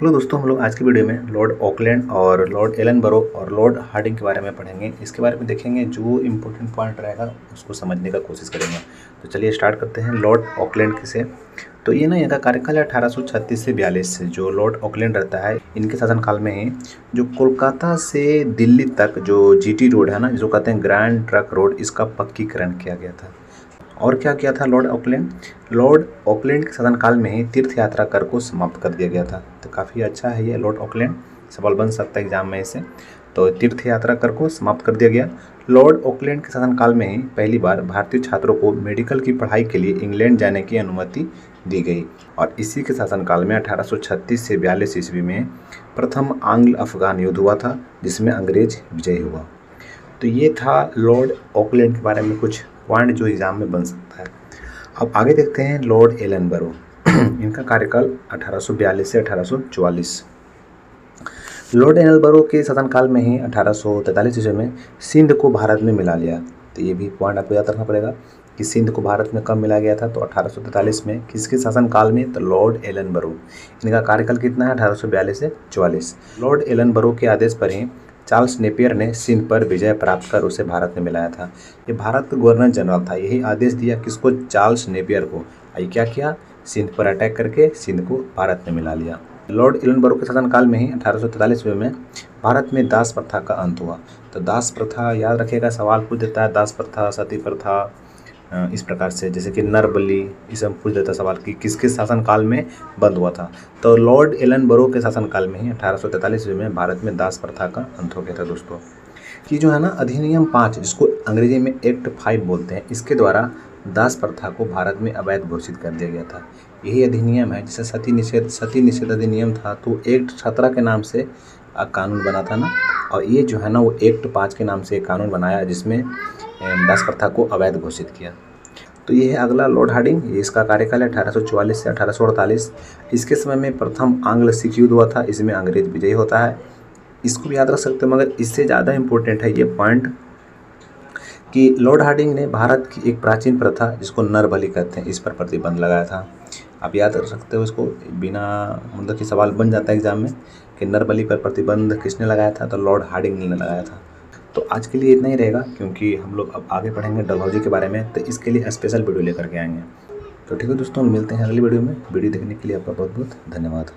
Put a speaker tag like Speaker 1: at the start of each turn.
Speaker 1: Hello दोस्तों, हम लोग आज की वीडियो में लॉर्ड ऑकलैंड और लॉर्ड एलनबरो और लॉर्ड हार्डिंग के बारे में पढ़ेंगे। इसके बारे में देखेंगे, जो इम्पोर्टेंट पॉइंट रहेगा उसको समझने का कोशिश करेंगे। तो चलिए स्टार्ट करते हैं। लॉर्ड ऑकलैंड किसे, तो ये ना इनका कार्यकाल है 1836 से 42 से। जो लॉर्ड ऑकलैंड रहता है, इनके शासनकाल में ही जो कोलकाता से दिल्ली तक जो जीटी रोड है ना, जिसको कहते हैं ग्रैंड ट्रंक रोड, इसका पक्कीकरण किया गया था। और क्या किया था लॉर्ड ऑकलैंड? लॉर्ड ऑकलैंड के शासनकाल में ही तीर्थ यात्रा कर को समाप्त कर दिया गया था। तो काफ़ी अच्छा है ये लॉर्ड ऑकलैंड, सवाल बन सकता है एग्जाम में इसे। तो तीर्थ यात्रा कर को समाप्त कर दिया गया। लॉर्ड ऑकलैंड के शासनकाल में ही पहली बार भारतीय छात्रों को मेडिकल की पढ़ाई के लिए इंग्लैंड जाने की अनुमति दी गई। और इसी के शासनकाल में 1836 से 42 ईस्वी में प्रथम आंग्ल अफगान युद्ध हुआ था, जिसमें अंग्रेज विजयी हुआ। तो ये था लॉर्ड ऑकलैंड के बारे में कुछ पॉइंट जो एग्जाम में बन सकता है। अब आगे देखते हैं लॉर्ड एलनबरो। इनका कार्यकाल 1842 से 1844। लॉर्ड एलनबरो के शासनकाल में ही 1843 ईस्वी में सिंध को भारत में मिला लिया। तो ये भी पॉइंट आपको याद रखना पड़ेगा कि सिंध को भारत में कब मिलाया गया था। तो 1843 में। किसके शासनकाल में? तो लॉर्ड एलनबरो। इनका कार्यकाल कितना है? 1842 से 44। लॉर्ड एलनबरो के आदेश पर ही चार्ल्स नेपियर ने सिंध पर विजय प्राप्त कर उसे भारत में मिलाया था। ये भारत का गवर्नर जनरल था, यही आदेश दिया किसको? चार्ल्स नेपियर को। ये क्या किया? सिंध पर अटैक करके सिंध को भारत में मिला लिया। लॉर्ड एलनबरो के शासनकाल में ही 1843 में भारत में दास प्रथा का अंत हुआ। तो दास प्रथा याद रखिएगा, सवाल पूछ देता है। दास प्रथा, सती प्रथा, इस प्रकार से, जैसे कि नर बलि, इसे हम पूछ देता सवाल कि किसके शासनकाल में बंद हुआ था। तो लॉर्ड एलनबरो के शासनकाल में ही 1843 में भारत में दास प्रथा का अंत हो गया था दोस्तों। कि जो है ना अधिनियम 5, जिसको अंग्रेजी में एक्ट 5 बोलते हैं, इसके द्वारा दास प्रथा को भारत में अवैध घोषित कर दिया गया था। यही अधिनियम है। जैसे सती निषेध अधिनियम था, तो एक्ट 17 के नाम से कानून बना था ना, और ये जो है ना वो एक्ट 5 के नाम से एक कानून बनाया, जिसमें दास प्रथा को अवैध घोषित किया। तो ये है अगला लॉर्ड हार्डिंग। इसका कार्यकाल है 1844 से 1848। इसके समय में प्रथम आंग्ल सिख युद्ध हुआ था, इसमें अंग्रेज विजयी होता है। इसको भी याद रख सकते हो, मगर इससे ज़्यादा इम्पोर्टेंट है ये पॉइंट कि लॉर्ड हार्डिंग ने भारत की एक प्राचीन प्रथा, जिसको नर बलि कहते हैं, इस पर प्रतिबंध लगाया था। आप याद रख सकते हो इसको, बिना मतलब कि सवाल बन जाता है एग्जाम में कि नर बलि पर प्रतिबंध किसने लगाया था? तो लॉर्ड हार्डिंग ने लगाया था। तो आज के लिए इतना ही रहेगा, क्योंकि हम लोग अब आगे पढ़ेंगे डलहौजी के बारे में, तो इसके लिए स्पेशल वीडियो लेकर के आएंगे। तो ठीक है दोस्तों, मिलते हैं अगली वीडियो में। वीडियो देखने के लिए आपका बहुत बहुत धन्यवाद।